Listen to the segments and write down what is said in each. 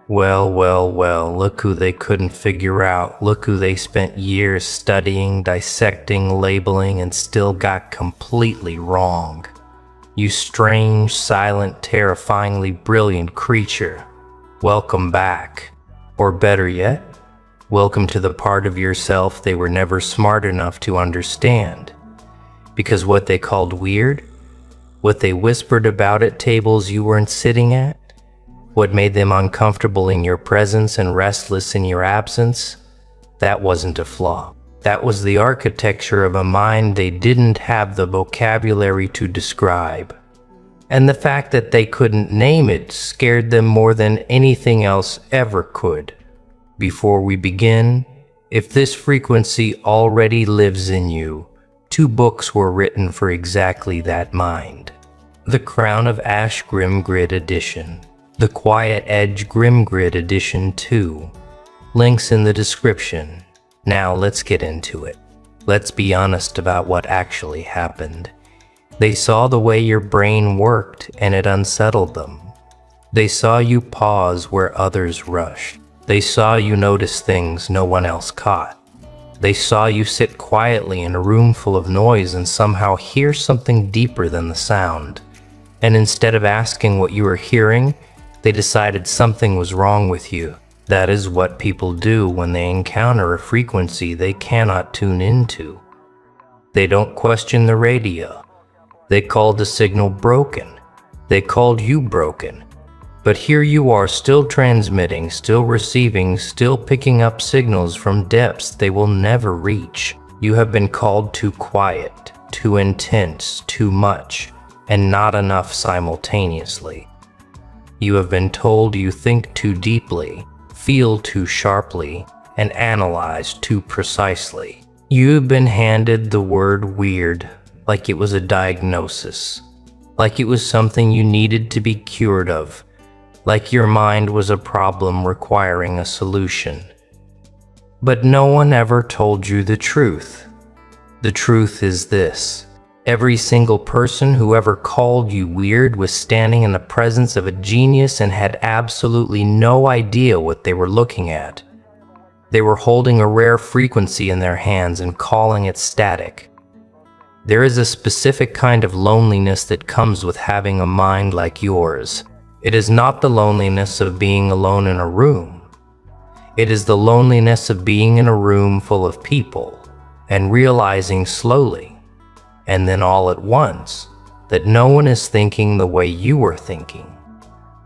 Well, well, well, look who they couldn't figure out. Look who they spent years studying, dissecting, labeling, and still got completely wrong. You strange, silent, terrifyingly brilliant creature. Welcome back. Or better yet, welcome to the part of yourself they were never smart enough to understand. Because what they called weird, what they whispered about at tables you weren't sitting at, what made them uncomfortable in your presence and restless in your absence, that wasn't a flaw. That was the architecture of a mind they didn't have the vocabulary to describe. And the fact that they couldn't name it scared them more than anything else ever could. Before we begin, if this frequency already lives in you, 2 books were written for exactly that mind. The Crown of Ash Grimgrid Edition. The Quiet Edge Grimgrid Edition 2. Links in the description. Now let's get into it. Let's be honest about what actually happened. They saw the way your brain worked and it unsettled them. They saw you pause where others rushed. They saw you notice things no one else caught. They saw you sit quietly in a room full of noise and somehow hear something deeper than the sound. And instead of asking what you were hearing, they decided something was wrong with you. That is what people do when they encounter a frequency they cannot tune into. They don't question the radio. They called the signal broken. They called you broken. But here you are, still transmitting, still receiving, still picking up signals from depths they will never reach. You have been called too quiet, too intense, too much, and not enough simultaneously. You have been told you think too deeply, feel too sharply, and analyze too precisely. You've been handed the word weird like it was a diagnosis, like it was something you needed to be cured of, like your mind was a problem requiring a solution. But no one ever told you the truth. The truth is this. Every single person who ever called you weird was standing in the presence of a genius and had absolutely no idea what they were looking at. They were holding a rare frequency in their hands and calling it static. There is a specific kind of loneliness that comes with having a mind like yours. It is not the loneliness of being alone in a room. It is the loneliness of being in a room full of people and realizing slowly, and then all at once, that no one is thinking the way you were thinking.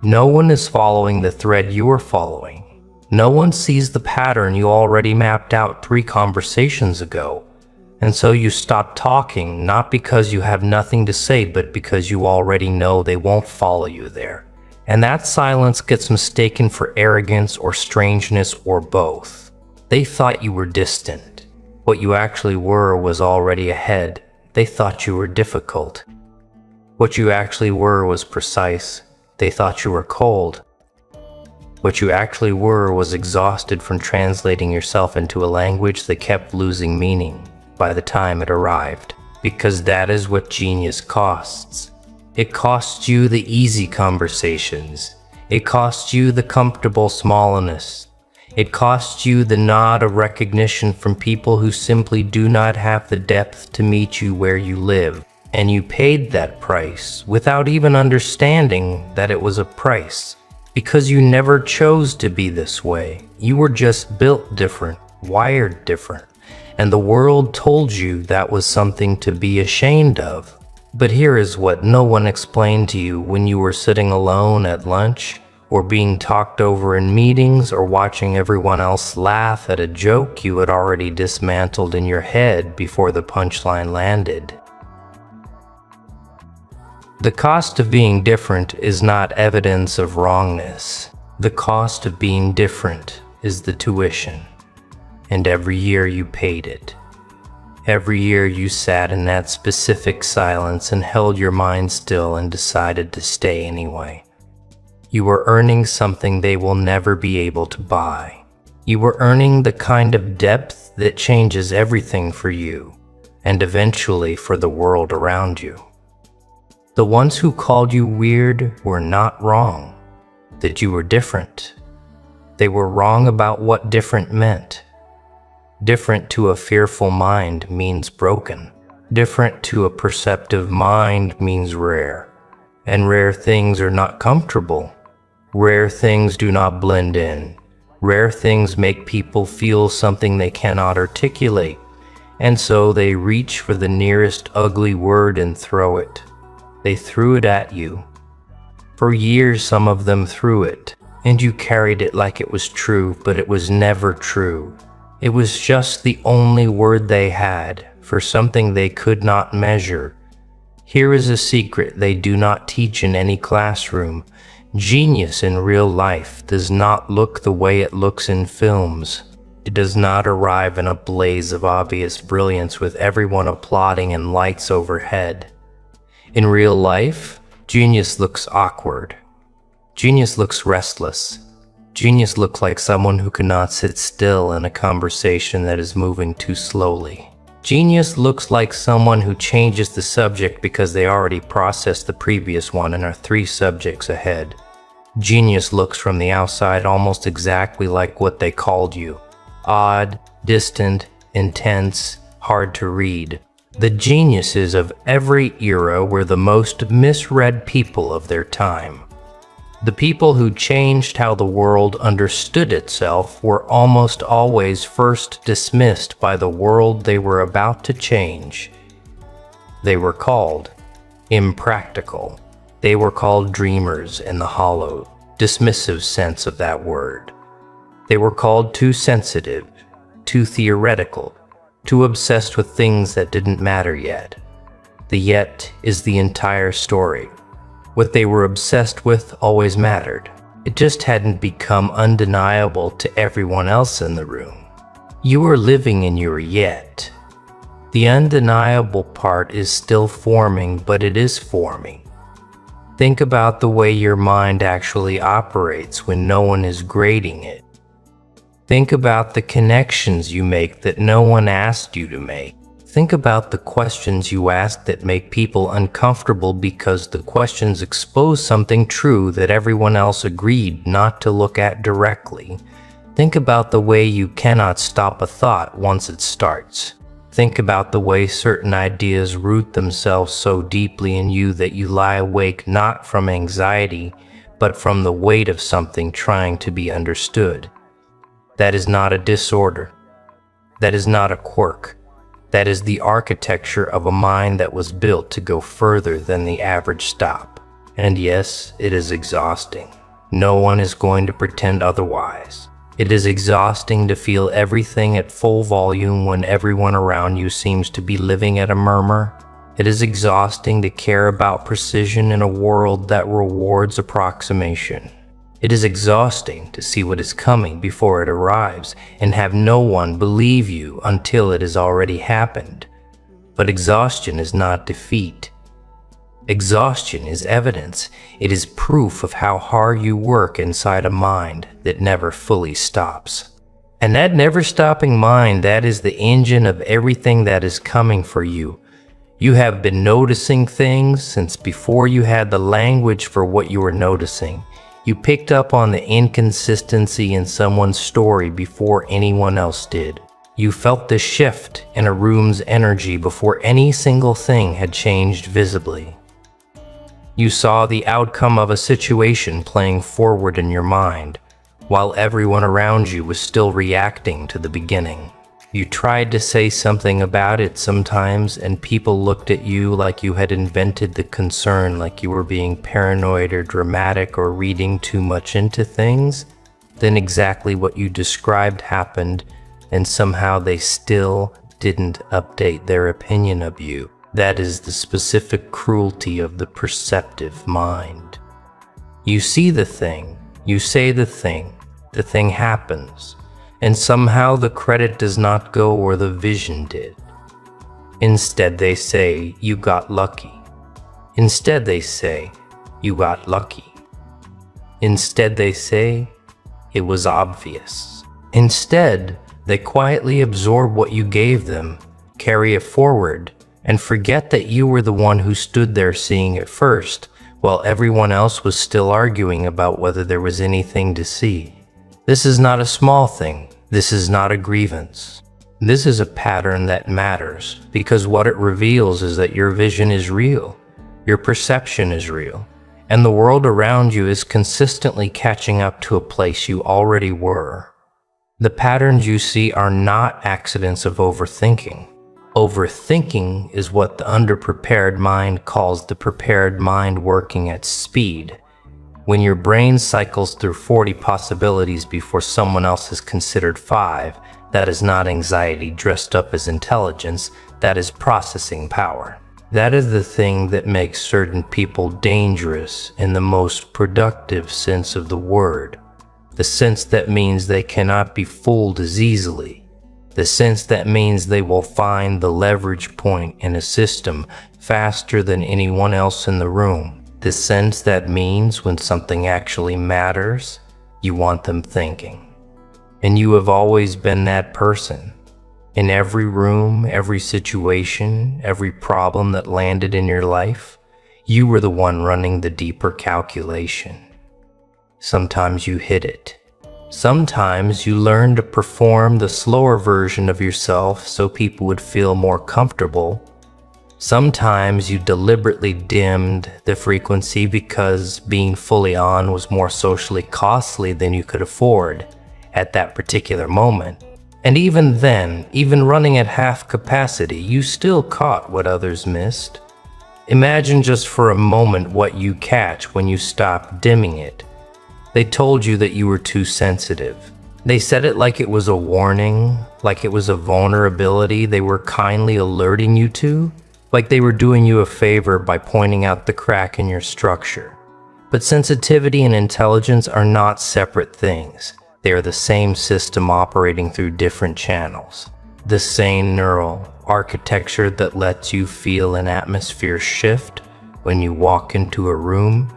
No one is following the thread you are following. No one sees the pattern you already mapped out 3 conversations ago. And so you stop talking, not because you have nothing to say, but because you already know they won't follow you there. And that silence gets mistaken for arrogance or strangeness or both. They thought you were distant. What you actually were was already ahead. They thought you were difficult. What you actually were was precise. They thought you were cold. What you actually were was exhausted from translating yourself into a language that kept losing meaning by the time it arrived. Because that is what genius costs. It costs you the easy conversations. It costs you the comfortable smallness. It costs you the nod of recognition from people who simply do not have the depth to meet you where you live. And you paid that price without even understanding that it was a price. Because you never chose to be this way. You were just built different, wired different. And the world told you that was something to be ashamed of. But here is what no one explained to you when you were sitting alone at lunch, or being talked over in meetings, or watching everyone else laugh at a joke you had already dismantled in your head before the punchline landed. The cost of being different is not evidence of wrongness. The cost of being different is the tuition. And every year you paid it. Every year you sat in that specific silence and held your mind still and decided to stay anyway. You were earning something they will never be able to buy. You were earning the kind of depth that changes everything for you. and eventually for the world around you. The ones who called you weird were not wrong, that you were different. They were wrong about what different meant. Different to a fearful mind means broken. Different to a perceptive mind means rare. And rare things are not comfortable. Rare things do not blend in. Rare things make people feel something they cannot articulate, and so they reach for the nearest ugly word and throw it. They threw it at you. For years some of them threw it, and you carried it like it was true, but it was never true. It was just the only word they had for something they could not measure. Here is a secret they do not teach in any classroom. Genius in real life does not look the way it looks in films. It does not arrive in a blaze of obvious brilliance with everyone applauding and lights overhead. In real life, genius looks awkward. Genius looks restless. Genius looks like someone who cannot sit still in a conversation that is moving too slowly. Genius looks like someone who changes the subject because they already processed the previous one and are 3 subjects ahead. Genius looks from the outside almost exactly like what they called you. Odd, distant, intense, hard to read. The geniuses of every era were the most misread people of their time. The people who changed how the world understood itself were almost always first dismissed by the world they were about to change. They were called impractical. They were called dreamers in the hollow, dismissive sense of that word. They were called too sensitive, too theoretical, too obsessed with things that didn't matter yet. The yet is the entire story. What they were obsessed with always mattered. It just hadn't become undeniable to everyone else in the room. You are living in your yet. The undeniable part is still forming, but it is forming. Think about the way your mind actually operates when no one is grading it. Think about the connections you make that no one asked you to make. Think about the questions you ask that make people uncomfortable because the questions expose something true that everyone else agreed not to look at directly. Think about the way you cannot stop a thought once it starts. Think about the way certain ideas root themselves so deeply in you that you lie awake not from anxiety, but from the weight of something trying to be understood. That is not a disorder. That is not a quirk. That is the architecture of a mind that was built to go further than the average stop. And yes, it is exhausting. No one is going to pretend otherwise. It is exhausting to feel everything at full volume when everyone around you seems to be living at a murmur. It is exhausting to care about precision in a world that rewards approximation. It is exhausting to see what is coming before it arrives and have no one believe you until it has already happened. But exhaustion is not defeat. Exhaustion is evidence. It is proof of how hard you work inside a mind that never fully stops. And that never-stopping mind, that is the engine of everything that is coming for you. You have been noticing things since before you had the language for what you were noticing. You picked up on the inconsistency in someone's story before anyone else did. You felt the shift in a room's energy before any single thing had changed visibly. You saw the outcome of a situation playing forward in your mind, while everyone around you was still reacting to the beginning. You tried to say something about it sometimes, and people looked at you like you had invented the concern, like you were being paranoid or dramatic or reading too much into things. Then exactly what you described happened, and somehow they still didn't update their opinion of you. That is the specific cruelty of the perceptive mind. You see the thing, you say the thing happens. And somehow the credit does not go where the vision did. Instead they say, you got lucky. Instead they say, you got lucky. Instead they say, it was obvious. Instead, they quietly absorb what you gave them carry it forward, and forget that you were the one who stood there seeing it first, while everyone else was still arguing about whether there was anything to see. This is not a small thing. This is not a grievance. This is a pattern that matters, because what it reveals is that your vision is real, your perception is real, and the world around you is consistently catching up to a place you already were. The patterns you see are not accidents of overthinking. Overthinking is what the underprepared mind calls the prepared mind working at speed. When your brain cycles through 40 possibilities before someone else has considered 5, that is not anxiety dressed up as intelligence, that is processing power. That is the thing that makes certain people dangerous in the most productive sense of the word. The sense that means they cannot be fooled as easily. The sense that means they will find the leverage point in a system faster than anyone else in the room. The sense that means when something actually matters, you want them thinking. And you have always been that person. In every room, every situation, every problem that landed in your life, you were the one running the deeper calculation. Sometimes you hid it. Sometimes you learned to perform the slower version of yourself so people would feel more comfortable. Sometimes you deliberately dimmed the frequency because being fully on was more socially costly than you could afford at that particular moment. And even then, even running at half capacity, you still caught what others missed. Imagine just for a moment what you catch when you stop dimming it. They told you that you were too sensitive. They said it like it was a warning, like it was a vulnerability they were kindly alerting you to, like they were doing you a favor by pointing out the crack in your structure. But sensitivity and intelligence are not separate things. They are the same system operating through different channels. The same neural architecture that lets you feel an atmosphere shift when you walk into a room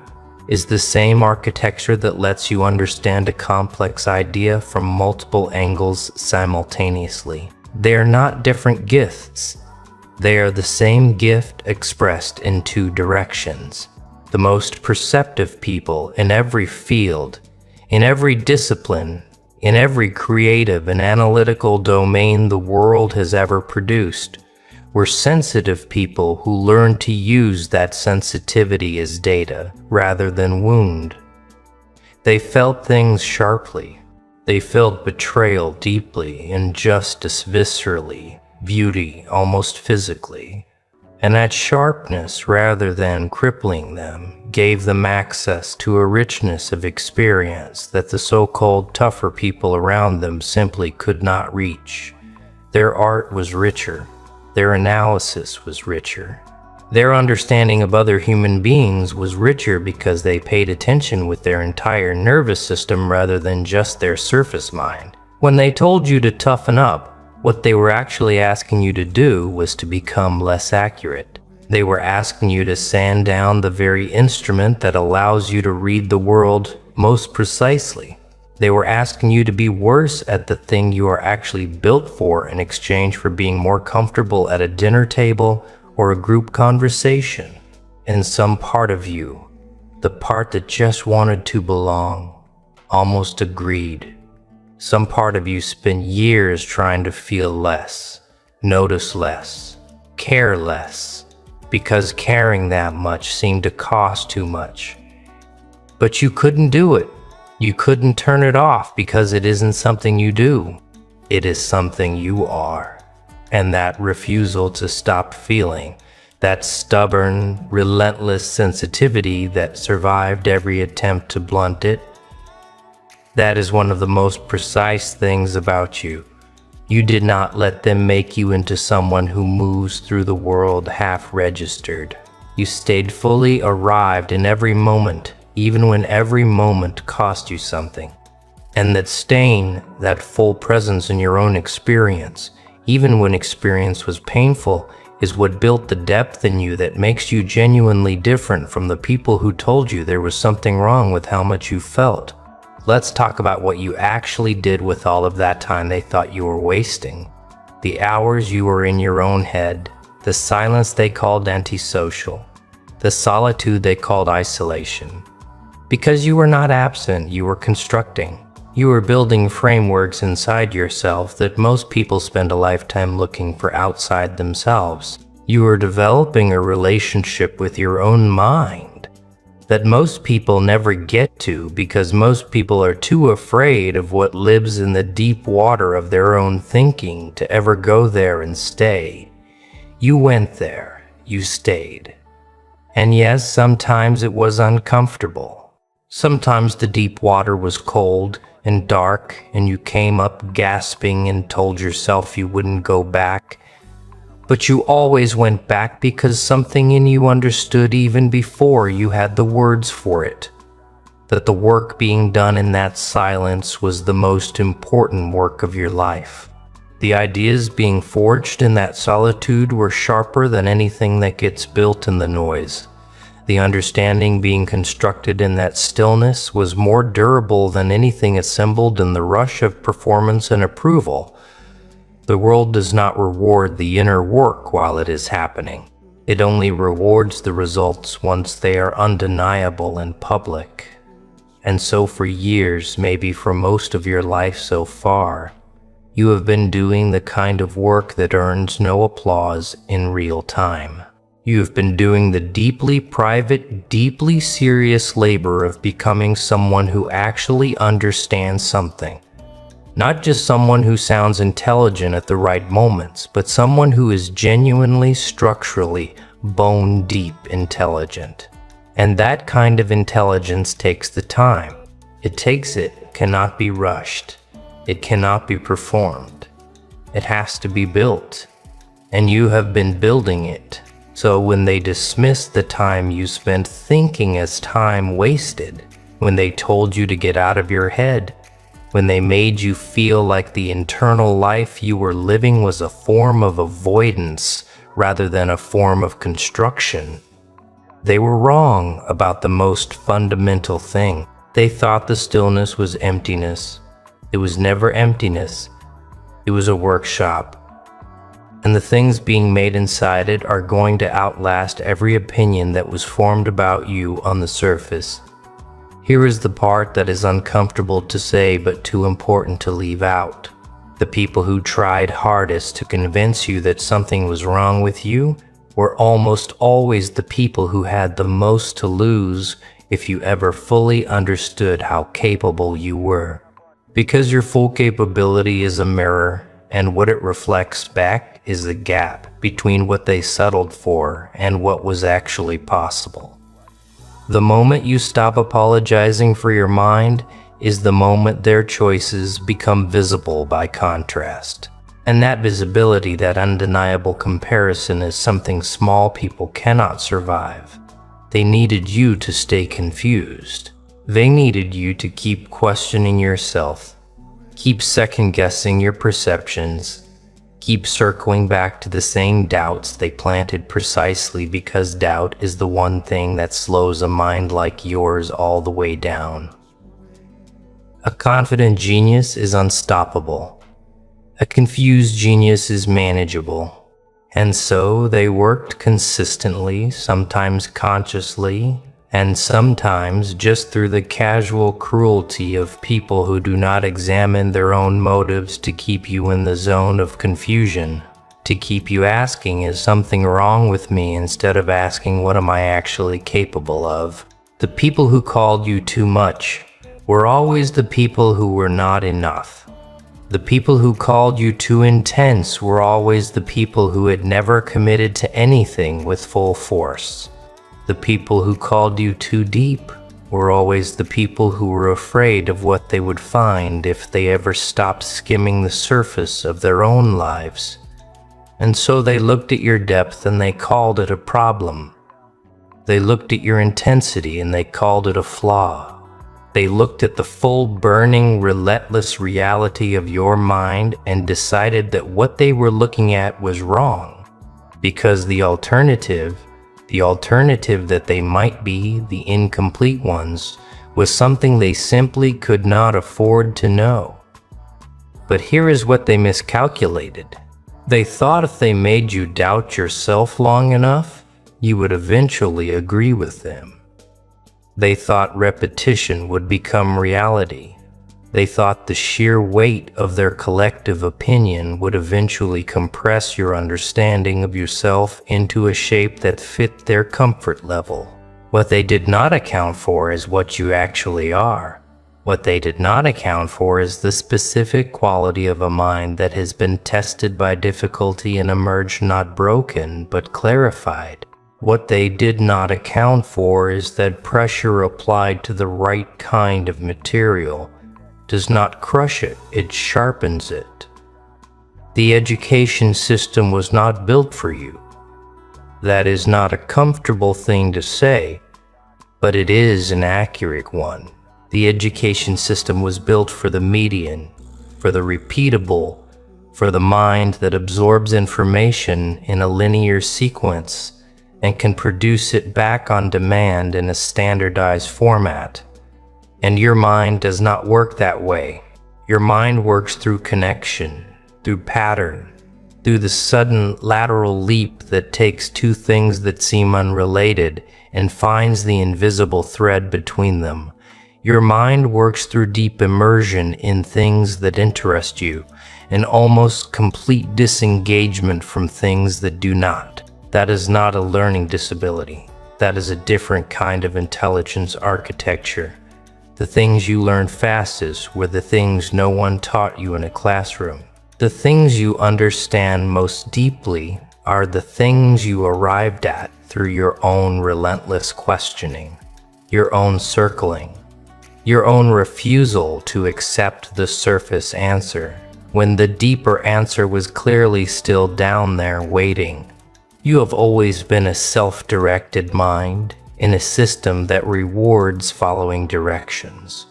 is the same architecture that lets you understand a complex idea from multiple angles simultaneously. They are not different gifts. They are the same gift expressed in two directions. The most perceptive people in every field, in every discipline, in every creative and analytical domain the world has ever produced, were sensitive people who learned to use that sensitivity as data rather than wound. They felt things sharply. They felt betrayal deeply, injustice viscerally, beauty almost physically. And that sharpness, rather than crippling them, gave them access to a richness of experience that the so-called tougher people around them simply could not reach. Their art was richer. Their analysis was richer. Their understanding of other human beings was richer because they paid attention with their entire nervous system rather than just their surface mind. When they told you to toughen up, what they were actually asking you to do was to become less accurate. They were asking you to sand down the very instrument that allows you to read the world most precisely. They were asking you to be worse at the thing you are actually built for in exchange for being more comfortable at a dinner table or a group conversation. And some part of you, the part that just wanted to belong, almost agreed. Some part of you spent years trying to feel less, notice less, care less, because caring that much seemed to cost too much. But you couldn't do it. You couldn't turn it off because it isn't something you do. It is something you are. And that refusal to stop feeling, that stubborn, relentless sensitivity that survived every attempt to blunt it, that is one of the most precise things about you. You did not let them make you into someone who moves through the world half-registered. You stayed fully arrived in every moment, even when every moment cost you something. And that staying, that full presence in your own experience, even when experience was painful, is what built the depth in you that makes you genuinely different from the people who told you there was something wrong with how much you felt. Let's talk about what you actually did with all of that time they thought you were wasting. the hours you were in your own head, the silence they called antisocial, the solitude they called isolation. Because you were not absent, you were constructing. You were building frameworks inside yourself that most people spend a lifetime looking for outside themselves. You were developing a relationship with your own mind that most people never get to because most people are too afraid of what lives in the deep water of their own thinking to ever go there and stay. You went there, you stayed. And yes, sometimes it was uncomfortable. Sometimes the deep water was cold and dark, and you came up gasping and told yourself you wouldn't go back. But you always went back because something in you understood even before you had the words for it, that the work being done in that silence was the most important work of your life. The ideas being forged in that solitude were sharper than anything that gets built in the noise. The understanding being constructed in that stillness was more durable than anything assembled in the rush of performance and approval. The world does not reward the inner work while it is happening. It only rewards the results once they are undeniable and public. And so for years, maybe for most of your life so far, you have been doing the kind of work that earns no applause in real time. You have been doing the deeply private, deeply serious labor of becoming someone who actually understands something. Not just someone who sounds intelligent at the right moments, but someone who is genuinely, structurally, bone-deep intelligent. And that kind of intelligence takes the time. It cannot be rushed. It cannot be performed. It has to be built. And you have been building it. So when they dismissed the time you spent thinking as time wasted, when they told you to get out of your head, when they made you feel like the internal life you were living was a form of avoidance rather than a form of construction, they were wrong about the most fundamental thing. They thought the stillness was emptiness. It was never emptiness. It was a workshop. And the things being made inside it are going to outlast every opinion that was formed about you on the surface. Here is the part that is uncomfortable to say but too important to leave out. The people who tried hardest to convince you that something was wrong with you were almost always the people who had the most to lose if you ever fully understood how capable you were. Because your full capability is a mirror, and what it reflects back is the gap between what they settled for and what was actually possible. The moment you stop apologizing for your mind is the moment their choices become visible by contrast. And that visibility, that undeniable comparison, is something small people cannot survive. They needed you to stay confused. They needed you to keep questioning yourself, keep second-guessing your perceptions, keep circling back to the same doubts they planted precisely because doubt is the one thing that slows a mind like yours all the way down. A confident genius is unstoppable. A confused genius is manageable. And so they worked consistently, sometimes consciously, and sometimes just through the casual cruelty of people who do not examine their own motives to keep you in the zone of confusion, to keep you asking, is something wrong with me, instead of asking, what am I actually capable of? The people who called you too much were always the people who were not enough. The people who called you too intense were always the people who had never committed to anything with full force. The people who called you too deep were always the people who were afraid of what they would find if they ever stopped skimming the surface of their own lives. And so they looked at your depth and they called it a problem. They looked at your intensity and they called it a flaw. They looked at the full, burning, relentless reality of your mind and decided that what they were looking at was wrong, because the alternative that they might be, the incomplete ones, was something they simply could not afford to know. But here is what they miscalculated. They thought if they made you doubt yourself long enough, you would eventually agree with them. They thought repetition would become reality. They thought the sheer weight of their collective opinion would eventually compress your understanding of yourself into a shape that fit their comfort level. What they did not account for is what you actually are. What they did not account for is the specific quality of a mind that has been tested by difficulty and emerged not broken, but clarified. What they did not account for is that pressure applied to the right kind of material does not crush it, it sharpens it. The education system was not built for you. That is not a comfortable thing to say, but it is an accurate one. The education system was built for the median, for the repeatable, for the mind that absorbs information in a linear sequence and can produce it back on demand in a standardized format. And your mind does not work that way. Your mind works through connection, through pattern, through the sudden lateral leap that takes two things that seem unrelated and finds the invisible thread between them. Your mind works through deep immersion in things that interest you, and almost complete disengagement from things that do not. That is not a learning disability. That is a different kind of intelligence architecture. The things you learn fastest were the things no one taught you in a classroom. The things you understand most deeply are the things you arrived at through your own relentless questioning, your own circling, your own refusal to accept the surface answer, when the deeper answer was clearly still down there waiting. You have always been a self-directed mind in a system that rewards following directions.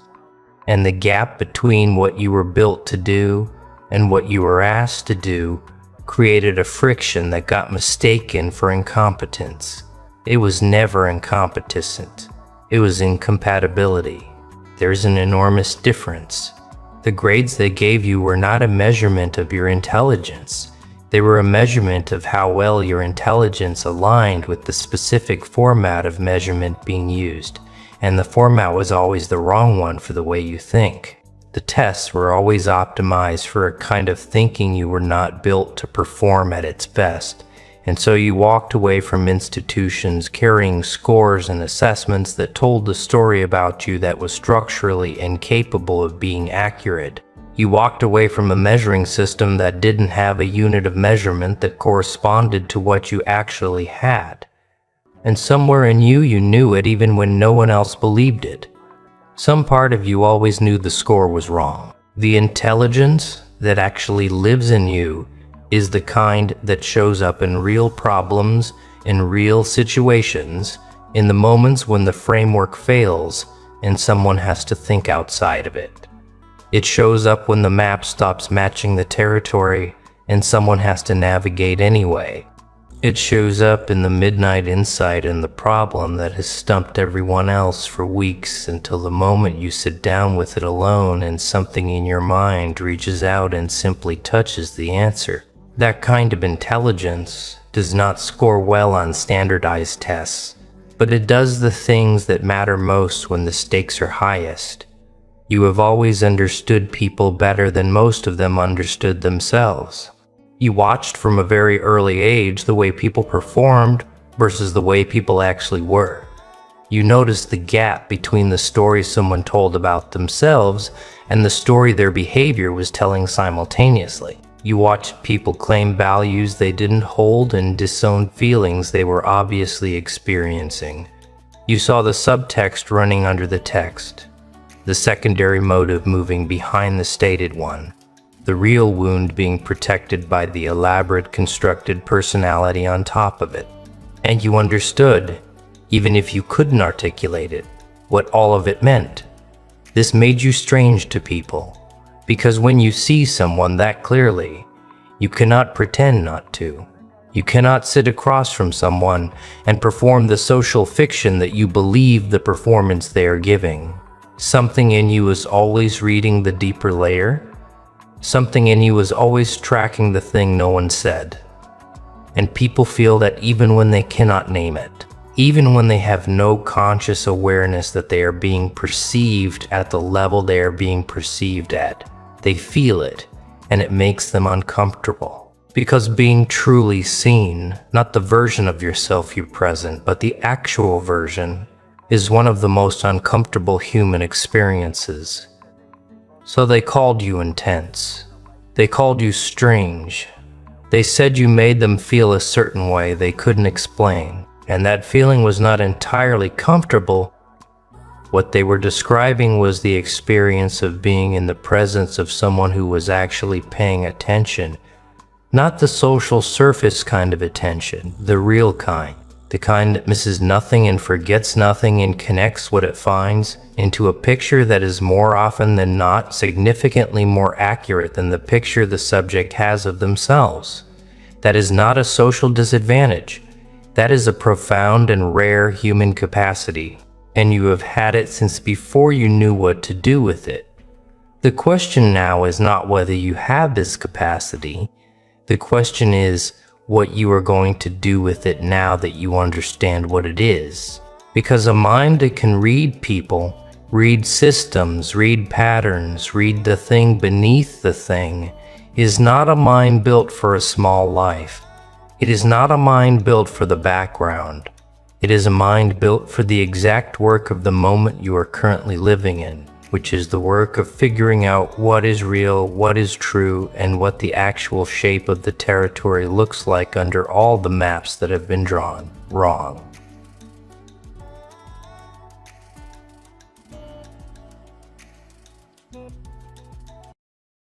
And the gap between what you were built to do and what you were asked to do created a friction that got mistaken for incompetence. It was never incompetence. It was incompatibility. There's an enormous difference. The grades they gave you were not a measurement of your intelligence. They were a measurement of how well your intelligence aligned with the specific format of measurement being used, and the format was always the wrong one for the way you think. The tests were always optimized for a kind of thinking you were not built to perform at its best, and so you walked away from institutions carrying scores and assessments that told the story about you that was structurally incapable of being accurate. You walked away from a measuring system that didn't have a unit of measurement that corresponded to what you actually had. And somewhere in you, you knew it even when no one else believed it. Some part of you always knew the score was wrong. The intelligence that actually lives in you is the kind that shows up in real problems, in real situations, in the moments when the framework fails and someone has to think outside of it. It shows up when the map stops matching the territory and someone has to navigate anyway. It shows up in the midnight insight in the problem that has stumped everyone else for weeks until the moment you sit down with it alone and something in your mind reaches out and simply touches the answer. That kind of intelligence does not score well on standardized tests, but it does the things that matter most when the stakes are highest. You have always understood people better than most of them understood themselves. You watched from a very early age the way people performed versus the way people actually were. You noticed the gap between the story someone told about themselves and the story their behavior was telling simultaneously. You watched people claim values they didn't hold and disown feelings they were obviously experiencing. You saw the subtext running under the text, the secondary motive moving behind the stated one, the real wound being protected by the elaborate constructed personality on top of it. And you understood, even if you couldn't articulate it, what all of it meant. This made you strange to people, because when you see someone that clearly, you cannot pretend not to. You cannot sit across from someone and perform the social fiction that you believe the performance they are giving. Something in you is always reading the deeper layer. Something in you is always tracking the thing no one said. And people feel that even when they cannot name it, even when they have no conscious awareness that they are being perceived at the level they are being perceived at, they feel it, and it makes them uncomfortable. Because being truly seen, not the version of yourself you present, but the actual version, is one of the most uncomfortable human experiences. So they called you intense. They called you strange. They said you made them feel a certain way they couldn't explain, and that feeling was not entirely comfortable. What they were describing was the experience of being in the presence of someone who was actually paying attention, not the social surface kind of attention, the real kind. The kind that misses nothing and forgets nothing and connects what it finds into a picture that is more often than not significantly more accurate than the picture the subject has of themselves. That is not a social disadvantage. That is a profound and rare human capacity, and you have had it since before you knew what to do with it. The question now is not whether you have this capacity. The question is what you are going to do with it now that you understand what it is. Because a mind that can read people, read systems, read patterns, read the thing beneath the thing, is not a mind built for a small life. It is not a mind built for the background. It is a mind built for the exact work of the moment you are currently living in, which is the work of figuring out what is real, what is true, and what the actual shape of the territory looks like under all the maps that have been drawn wrong.